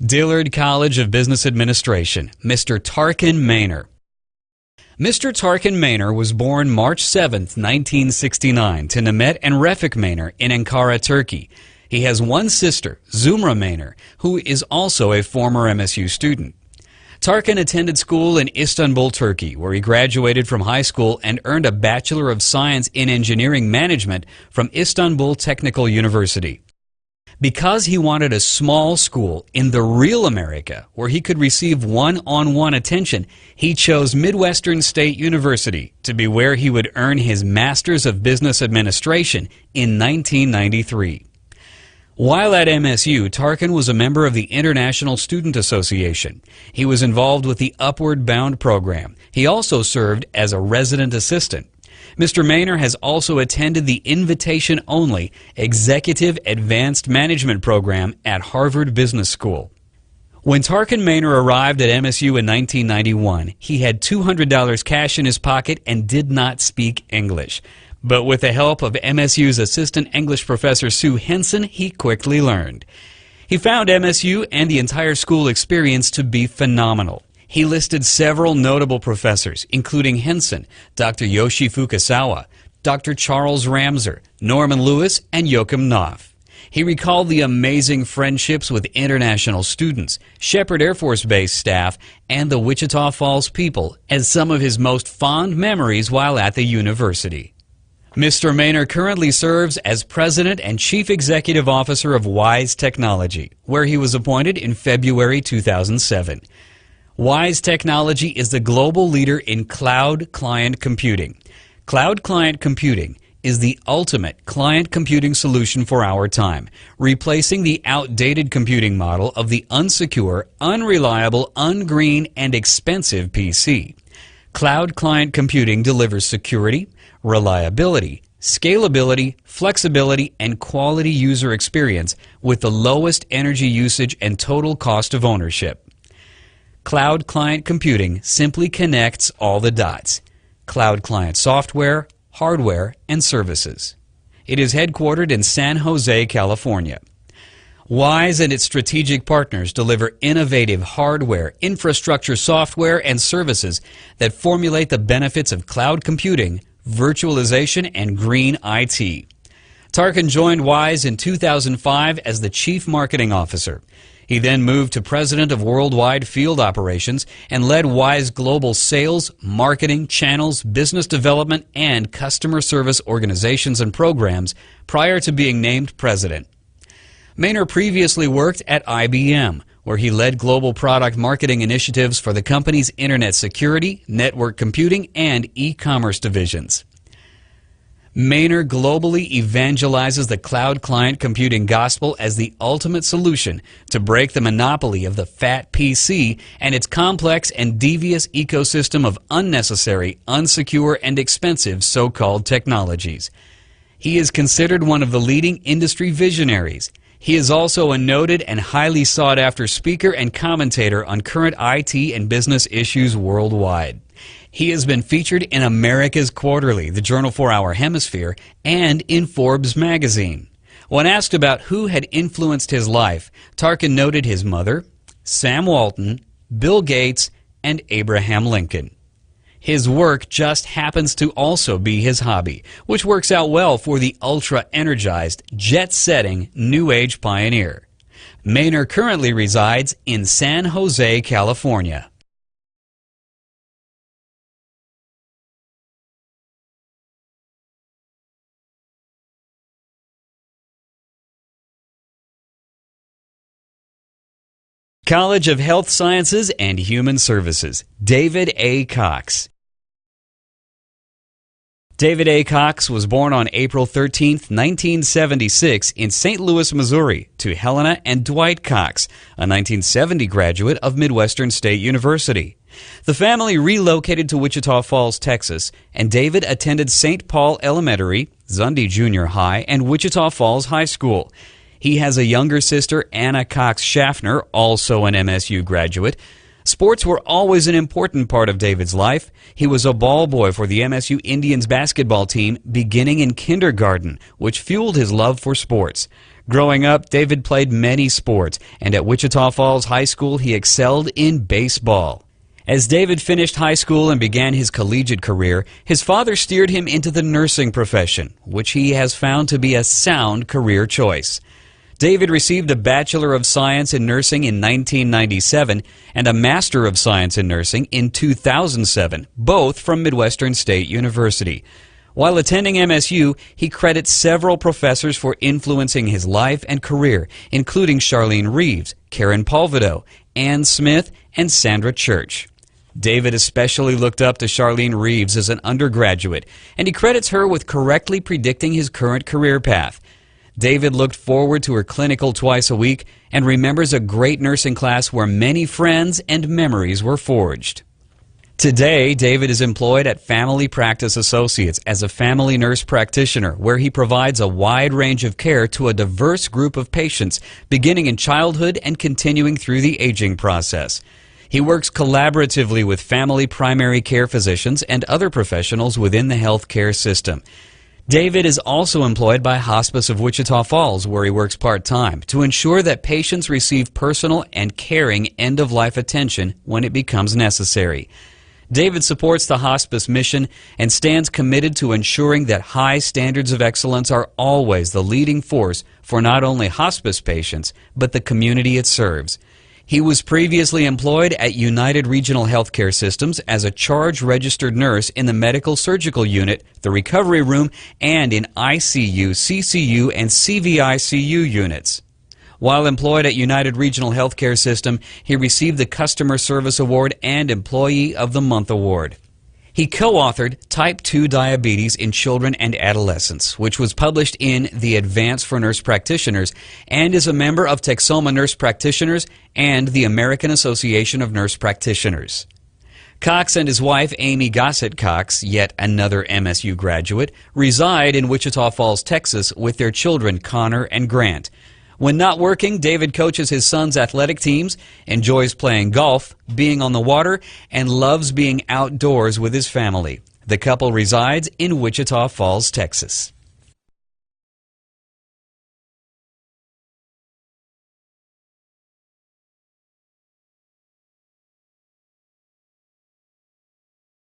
Dillard College of Business Administration, Mr. Tarkan Maynor. Mr. Tarkan Maynor was born March 7, 1969, to Mehmet and Refik Maynor in Ankara, Turkey. He has one sister, Zumra Maynor, who is also a former MSU student. Tarkan attended school in Istanbul, Turkey, where he graduated from high school and earned a Bachelor of Science in Engineering Management from Istanbul Technical University. Because he wanted a small school in the real America where he could receive one-on-one attention, he chose Midwestern State University to be where he would earn his Master's of Business Administration in 1993. While at MSU, Tarkan was a member of the International Student Association. He was involved with the Upward Bound program. He also served as a resident assistant. Mr. Maynor has also attended the invitation-only Executive Advanced Management program at Harvard Business School. When Tarkan Maynor arrived at MSU in 1991, he had $200 cash in his pocket and did not speak English. But with the help of MSU's assistant English professor Sue Henson, he quickly learned. He found MSU and the entire school experience to be phenomenal. He listed several notable professors, including Henson, Dr. Yoshi Fukasawa, Dr. Charles Ramser, Norman Lewis, and Joachim Knopf. He recalled the amazing friendships with international students, Shepherd Air Force Base staff, and the Wichita Falls people as some of his most fond memories while at the university. Mr. Maynor currently serves as President and Chief Executive Officer of WISE Technology, where he was appointed in February 2007. WISE Technology is the global leader in cloud client computing. Cloud client computing is the ultimate client computing solution for our time, replacing the outdated computing model of the unsecure, unreliable, ungreen, and expensive PC. Cloud client computing delivers security, reliability, scalability, flexibility, and quality user experience with the lowest energy usage and total cost of ownership. Cloud client computing simply connects all the dots: cloud client software, hardware, and services. It is headquartered in San Jose, California. WISE and its strategic partners deliver innovative hardware, infrastructure software, and services that formulate the benefits of cloud computing, virtualization, and green IT. Tarkan joined WISE in 2005 as the Chief Marketing Officer. He then moved to President of Worldwide Field Operations and led WISE Global Sales, Marketing, Channels, Business Development, and Customer Service Organizations and Programs prior to being named President. Maynor previously worked at IBM, where he led global product marketing initiatives for the company's Internet security, network computing, and e-commerce divisions. Maynor globally evangelizes the cloud client computing gospel as the ultimate solution to break the monopoly of the fat PC and its complex and devious ecosystem of unnecessary, unsecure, and expensive so-called technologies. He is considered one of the leading industry visionaries. He is also a noted and highly sought-after speaker and commentator on current IT and business issues worldwide. He has been featured in America's Quarterly, the journal for our hemisphere, and in Forbes magazine. When asked about who had influenced his life, Tarkan noted his mother, Sam Walton, Bill Gates, and Abraham Lincoln. His work just happens to also be his hobby, which works out well for the ultra-energized, jet-setting, New Age pioneer. Maynor currently resides in San Jose, California. College of Health Sciences and Human Services, David A. Cox. David A. Cox was born on April 13, 1976 in St. Louis, Missouri, to Helena and Dwight Cox, a 1970 graduate of Midwestern State University. The family relocated to Wichita Falls, Texas, and David attended St. Paul Elementary, Zunde Junior High, and Wichita Falls High School. He has a younger sister, Anna Cox Schaffner, also an MSU graduate. Sports were always an important part of David's life. He was a ball boy for the MSU Indians basketball team beginning in kindergarten, which fueled his love for sports. Growing up, David played many sports, and at Wichita Falls High School he excelled in baseball. As David finished high school and began his collegiate career, his father steered him into the nursing profession, which he has found to be a sound career choice. David received a Bachelor of Science in Nursing in 1997 and a Master of Science in Nursing in 2007, both from Midwestern State University. While attending MSU, he credits several professors for influencing his life and career, including Charlene Reeves, Karen Palvido, Ann Smith, and Sandra Church. David especially looked up to Charlene Reeves as an undergraduate, and he credits her with correctly predicting his current career path. David looked forward to her clinical twice a week and remembers a great nursing class where many friends and memories were forged. Today, David is employed at Family Practice Associates as a family nurse practitioner, where he provides a wide range of care to a diverse group of patients, beginning in childhood and continuing through the aging process. He works collaboratively with family primary care physicians and other professionals within the health care system. David is also employed by Hospice of Wichita Falls, where he works part-time, to ensure that patients receive personal and caring end-of-life attention when it becomes necessary. David supports the hospice mission and stands committed to ensuring that high standards of excellence are always the leading force for not only hospice patients, but the community it serves. He was previously employed at United Regional Healthcare Systems as a charge-registered nurse in the medical surgical unit, the recovery room, and in ICU, CCU, and CVICU units. While employed at United Regional Healthcare System, he received the Customer Service Award and Employee of the Month Award. He co-authored Type 2 Diabetes in Children and Adolescents, which was published in The Advance for Nurse Practitioners, and is a member of Texoma Nurse Practitioners and the American Association of Nurse Practitioners. Cox and his wife, Amy Gossett Cox, yet another MSU graduate, reside in Wichita Falls, Texas, with their children Connor and Grant. When not working, David coaches his son's athletic teams, enjoys playing golf, being on the water, and loves being outdoors with his family. The couple resides in Wichita Falls, Texas.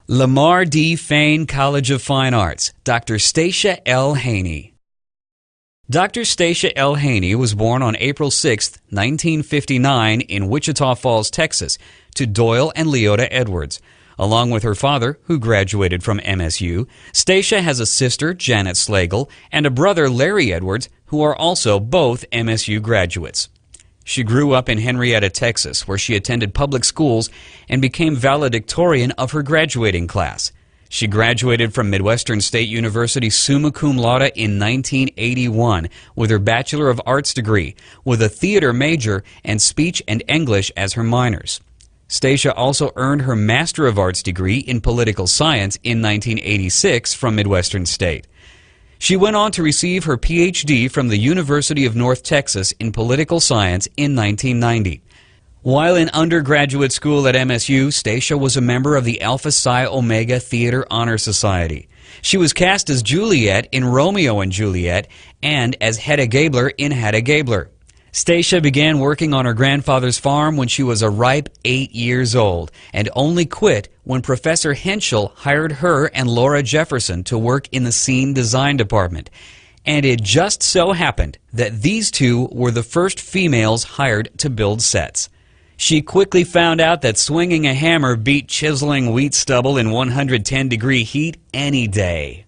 Lamar D. Fain College of Fine Arts, Dr. Stacia L. Haney. Dr. Stacia L. Haney was born on April 6, 1959 in Wichita Falls, Texas, to Doyle and Leota Edwards. Along with her father, who graduated from MSU, Stacia has a sister, Janet Slagle, and a brother, Larry Edwards, who are also both MSU graduates. She grew up in Henrietta, Texas, where she attended public schools and became valedictorian of her graduating class. She graduated from Midwestern State University summa cum laude in 1981 with her Bachelor of Arts degree, with a theater major and speech and English as her minors. Stacia also earned her Master of Arts degree in Political Science in 1986 from Midwestern State. She went on to receive her Ph.D. from the University of North Texas in Political Science in 1990. While in undergraduate school at MSU, Stacia was a member of the Alpha Psi Omega Theater Honor Society. She was cast as Juliet in Romeo and Juliet and as Hedda Gabler in Hedda Gabler. Stacia began working on her grandfather's farm when she was a ripe 8 years old and only quit when Professor Henschel hired her and Laura Jefferson to work in the scene design department. And it just so happened that these two were the first females hired to build sets. She quickly found out that swinging a hammer beat chiseling wheat stubble in 110-degree heat any day.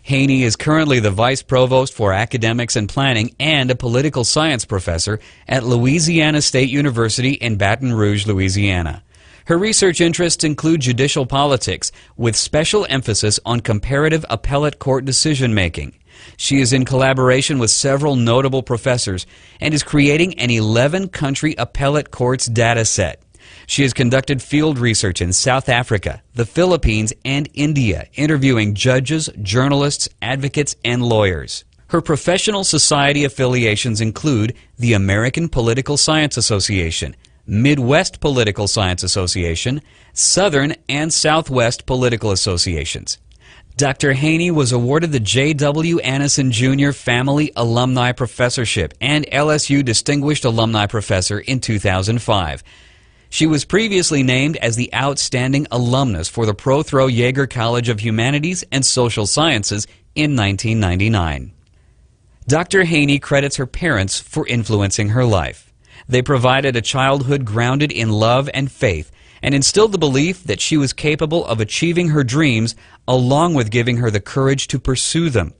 Haney is currently the Vice Provost for Academics and Planning and a political science professor at Louisiana State University in Baton Rouge, Louisiana. Her research interests include judicial politics, with special emphasis on comparative appellate court decision-making. She is in collaboration with several notable professors and is creating an 11-country appellate courts data set. She has conducted field research in South Africa, the Philippines, and India, interviewing judges, journalists, advocates, and lawyers. Her professional society affiliations include the American Political Science Association, Midwest Political Science Association, Southern and Southwest Political Associations. Dr. Haney was awarded the J.W. Annison Jr. Family Alumni Professorship and LSU Distinguished Alumni Professor in 2005. She was previously named as the Outstanding Alumnus for the Prothro Yeager College of Humanities and Social Sciences in 1999. Dr. Haney credits her parents for influencing her life. They provided a childhood grounded in love and faith and instilled the belief that she was capable of achieving her dreams, along with giving her the courage to pursue them.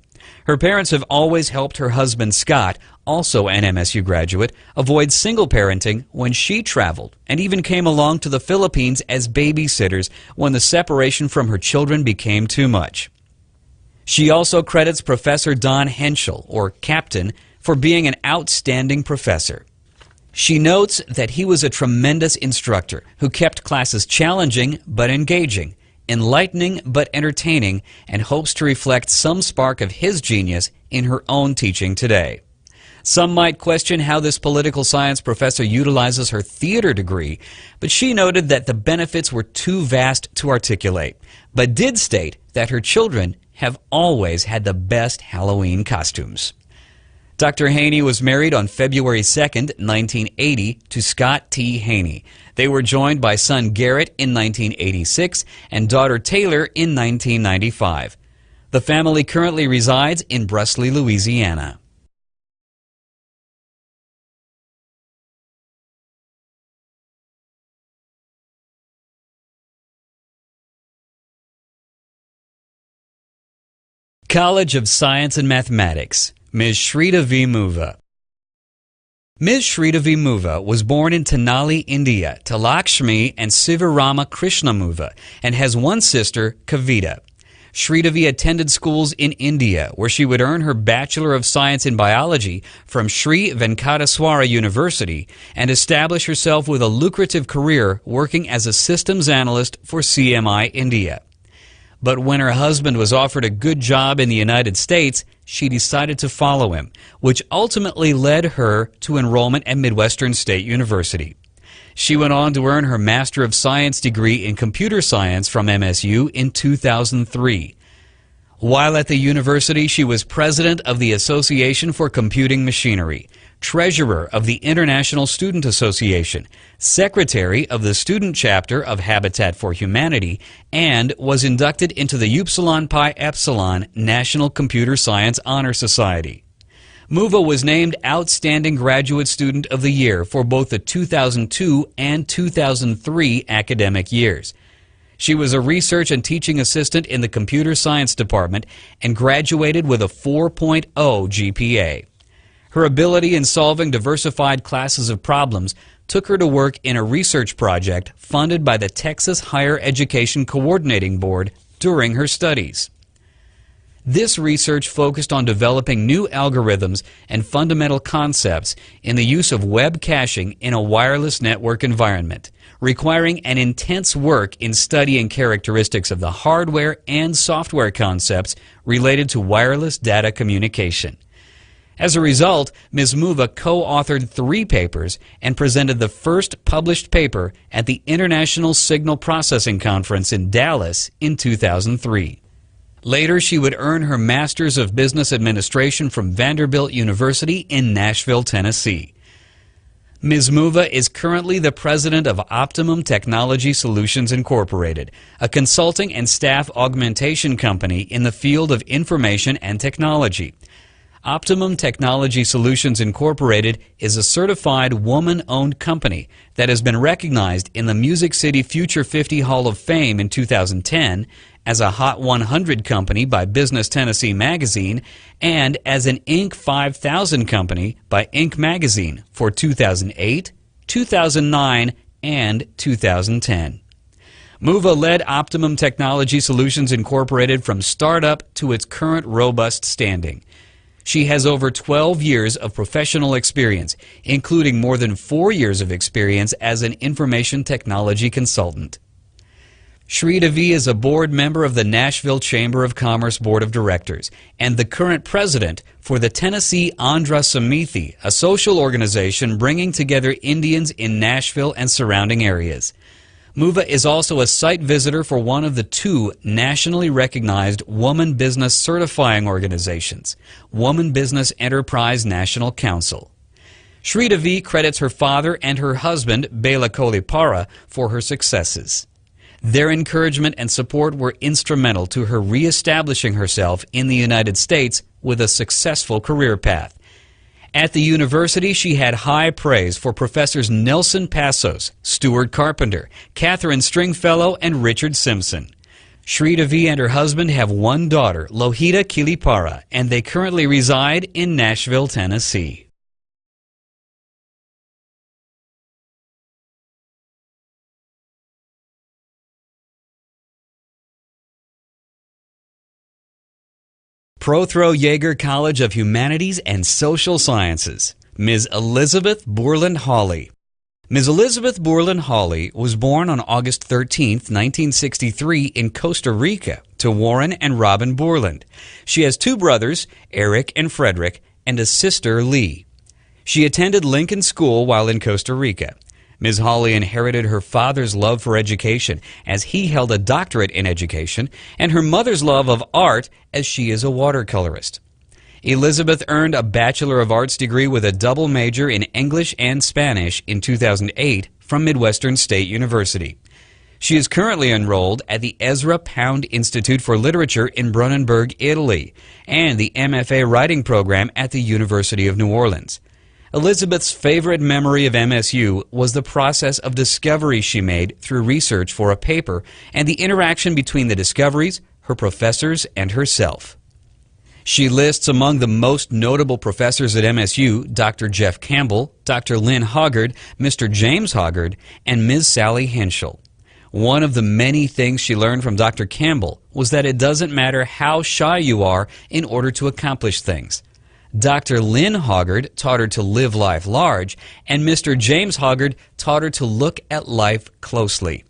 Her parents have always helped her husband Scott, also an MSU graduate, avoid single parenting when she traveled and even came along to the Philippines as babysitters when the separation from her children became too much. She also credits Professor Don Henschel, or Captain, for being an outstanding professor. She notes that he was a tremendous instructor who kept classes challenging but engaging, enlightening but entertaining, and hopes to reflect some spark of his genius in her own teaching today. Some might question how this political science professor utilizes her theater degree, but she noted that the benefits were too vast to articulate, but did state that her children have always had the best Halloween costumes. Dr. Haney was married on February 2, 1980, to Scott T. Haney. They were joined by son Garrett in 1986 and daughter Taylor in 1995. The family currently resides in Bresley, Louisiana. College of Science and Mathematics, Ms. Shrita V. Muva. Ms. Shrita V. Muva was born in Tenali, India, to Lakshmi and Sivarama Krishnamuva, and has one sister, Kavita. Shrita V. attended schools in India, where she would earn her Bachelor of Science in Biology from Sri Venkateswara University and establish herself with a lucrative career working as a systems analyst for CMI India. But when her husband was offered a good job in the United States, she decided to follow him, which ultimately led her to enrollment at Midwestern State University. She went on to earn her Master of Science degree in Computer Science from MSU in 2003. While at the university, she was president of the Association for Computing Machinery, treasurer of the International Student Association, secretary of the student chapter of Habitat for Humanity, and was inducted into the Upsilon Pi Epsilon National Computer Science Honor Society. Muva was named Outstanding Graduate Student of the Year for both the 2002 and 2003 academic years. She was a research and teaching assistant in the Computer Science Department and graduated with a 4.0 GPA. Her ability in solving diversified classes of problems took her to work in a research project funded by the Texas Higher Education Coordinating Board during her studies. This research focused on developing new algorithms and fundamental concepts in the use of web caching in a wireless network environment, requiring an intense work in studying characteristics of the hardware and software concepts related to wireless data communication. As a result, Ms. Muva co-authored 3 papers and presented the first published paper at the International Signal Processing Conference in Dallas in 2003. Later, she would earn her Master's of Business Administration from Vanderbilt University in Nashville, Tennessee. Ms. Muva is currently the president of Optimum Technology Solutions Incorporated, a consulting and staff augmentation company in the field of information and technology. Optimum Technology Solutions Incorporated is a certified woman-owned company that has been recognized in the Music City Future 50 Hall of Fame in 2010, as a Hot 100 company by Business Tennessee Magazine, and as an Inc. 5000 company by Inc. Magazine for 2008, 2009, and 2010. Muva led Optimum Technology Solutions Incorporated from startup to its current robust standing. She has over 12 years of professional experience, including more than 4 years of experience as an information technology consultant. Shri Devi is a board member of the Nashville Chamber of Commerce Board of Directors and the current president for the Tennessee Andhra Samithi, a social organization bringing together Indians in Nashville and surrounding areas. Muva is also a site visitor for one of the two nationally recognized woman business certifying organizations, Woman Business Enterprise National Council. Shri Devi credits her father and her husband, Bela Kolipara, for her successes. Their encouragement and support were instrumental to her reestablishing herself in the United States with a successful career path. At the university, she had high praise for Professors Nelson Passos, Stuart Carpenter, Catherine Stringfellow, and Richard Simpson. Shri Devi and her husband have one daughter, Lohita Kilipara, and they currently reside in Nashville, Tennessee. Prothro Yeager College of Humanities and Social Sciences, Ms. Elizabeth Borland Hawley. Ms. Elizabeth Borland Hawley was born on August 13, 1963 in Costa Rica to Warren and Robin Borland. She has two brothers, Eric and Frederick, and a sister, Lee. She attended Lincoln School while in Costa Rica. Ms. Hawley inherited her father's love for education, as he held a doctorate in education, and her mother's love of art, as she is a watercolorist. Elizabeth earned a Bachelor of Arts degree with a double major in English and Spanish in 2008 from Midwestern State University. She is currently enrolled at the Ezra Pound Institute for Literature in Brunenburg, Italy, and the MFA Writing Program at the University of New Orleans. Elizabeth's favorite memory of MSU was the process of discovery she made through research for a paper and the interaction between the discoveries, her professors, and herself. She lists among the most notable professors at MSU Dr. Jeff Campbell, Dr. Lynn Hoggard, Mr. James Hoggard, and Ms. Sally Henschel. One of the many things she learned from Dr. Campbell was that it doesn't matter how shy you are in order to accomplish things. Dr. Lynn Hoggard taught her to live life large, and Mr. James Hoggard taught her to look at life closely.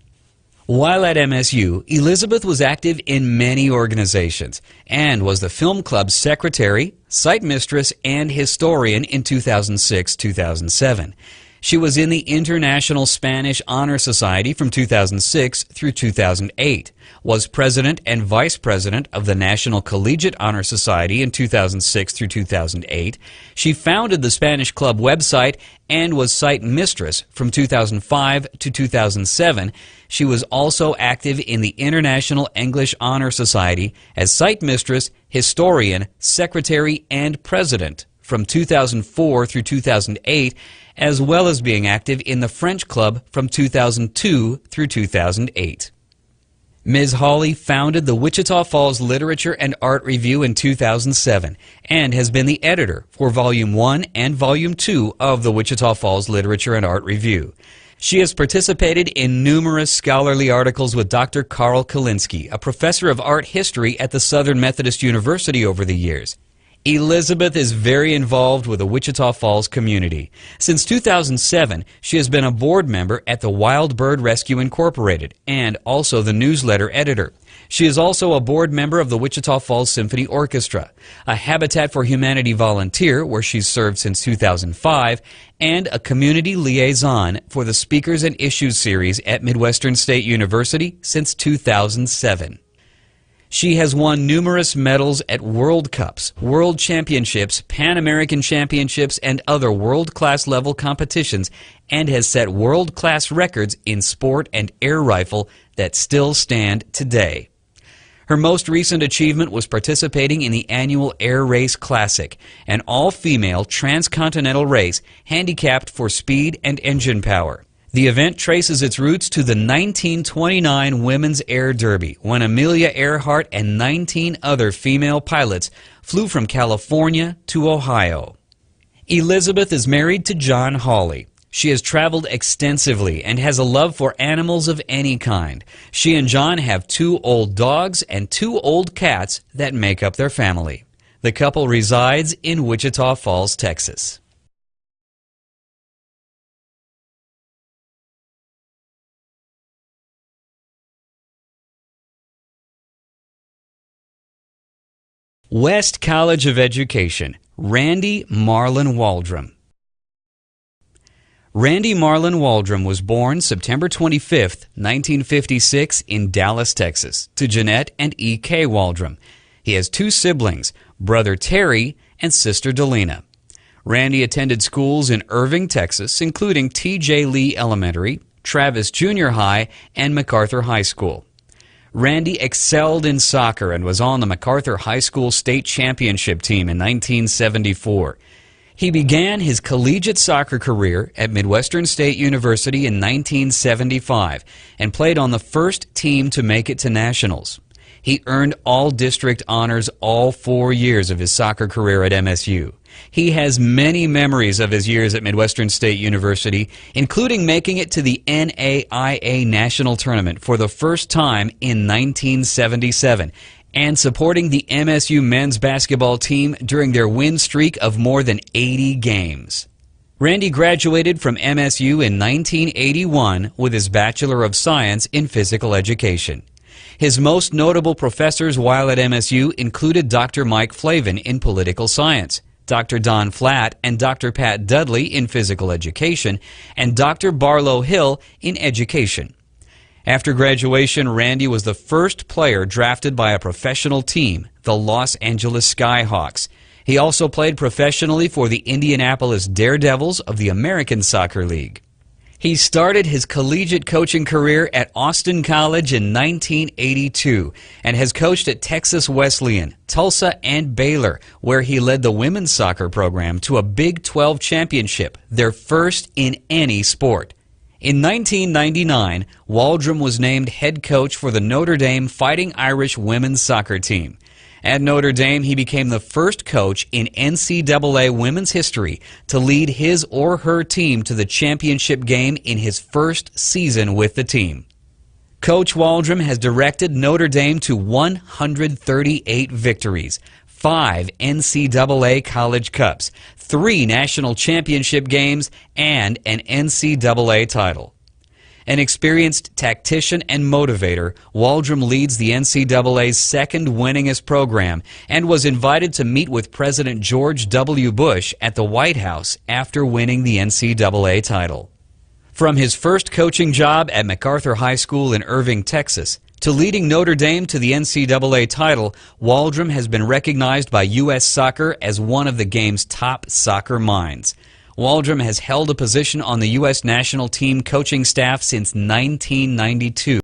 While at MSU, Elizabeth was active in many organizations and was the Film Club's secretary, site mistress, and historian in 2006-2007. She was in the International Spanish Honor Society from 2006 through 2008, was president and vice president of the National Collegiate Honor Society in 2006 through 2008. She founded the Spanish Club website and was site mistress from 2005 to 2007. She was also active in the International English Honor Society as site mistress, historian, secretary, and president from 2004 through 2008, as well as being active in the French Club from 2002 through 2008. Ms. Hawley founded the Wichita Falls Literature and Art Review in 2007 and has been the editor for Volume 1 and Volume 2 of the Wichita Falls Literature and Art Review. She has participated in numerous scholarly articles with Dr. Carl Kalinsky, a professor of art history at the Southern Methodist University over the years. Elizabeth is very involved with the Wichita Falls community. Since 2007, she has been a board member at the Wild Bird Rescue Incorporated and also the newsletter editor. She is also a board member of the Wichita Falls Symphony Orchestra, a Habitat for Humanity volunteer where she's served since 2005, and a community liaison for the Speakers and Issues series at Midwestern State University since 2007. She has won numerous medals at World Cups, World Championships, Pan American Championships, and other world-class level competitions, and has set world-class records in sport and air rifle that still stand today. Her most recent achievement was participating in the annual Air Race Classic, an all-female transcontinental race handicapped for speed and engine power. The event traces its roots to the 1929 Women's Air Derby, when Amelia Earhart and 19 other female pilots flew from California to Ohio. Elizabeth is married to John Hawley. She has traveled extensively and has a love for animals of any kind. She and John have 2 old dogs and 2 old cats that make up their family. The couple resides in Wichita Falls, Texas. West College of Education, Randy Marlon Waldrum. Randy Marlon Waldrum was born September 25, 1956 in Dallas, Texas, to Jeanette and E.K. Waldrum. He has two siblings, brother Terry and sister Delina. Randy attended schools in Irving, Texas, including T.J. Lee Elementary, Travis Junior High, and MacArthur High School. Randy excelled in soccer and was on the MacArthur High School state championship team in 1974. He began his collegiate soccer career at Midwestern State University in 1975 and played on the first team to make it to nationals. He earned all-district honors all 4 years of his soccer career at MSU. He has many memories of his years at Midwestern State University, including making it to the NAIA National Tournament for the first time in 1977 and supporting the MSU men's basketball team during their win streak of more than 80 games. Randy graduated from MSU in 1981 with his Bachelor of Science in Physical Education. His most notable professors while at MSU included Dr. Mike Flavin in Political Science, Dr. Don Flatt and Dr. Pat Dudley in Physical Education, and Dr. Barlow Hill in Education. After graduation, Randy was the first player drafted by a professional team, the Los Angeles Skyhawks. He also played professionally for the Indianapolis Daredevils of the American Soccer League. He started his collegiate coaching career at Austin College in 1982 and has coached at Texas Wesleyan, Tulsa, and Baylor, where he led the women's soccer program to a Big 12 championship, their first in any sport. In 1999, Waldrum was named head coach for the Notre Dame Fighting Irish women's soccer team. At Notre Dame, he became the first coach in NCAA women's history to lead his or her team to the championship game in his first season with the team. Coach Waldrum has directed Notre Dame to 138 victories, 5 NCAA College Cups, 3 national championship games, and an NCAA title. An experienced tactician and motivator, Waldrum leads the NCAA's second winningest program and was invited to meet with President George W. Bush at the White House after winning the NCAA title. From his first coaching job at MacArthur High School in Irving, Texas, to leading Notre Dame to the NCAA title, Waldrum has been recognized by U.S. Soccer as one of the game's top soccer minds. Waldrum has held a position on the U.S. national team coaching staff since 1992.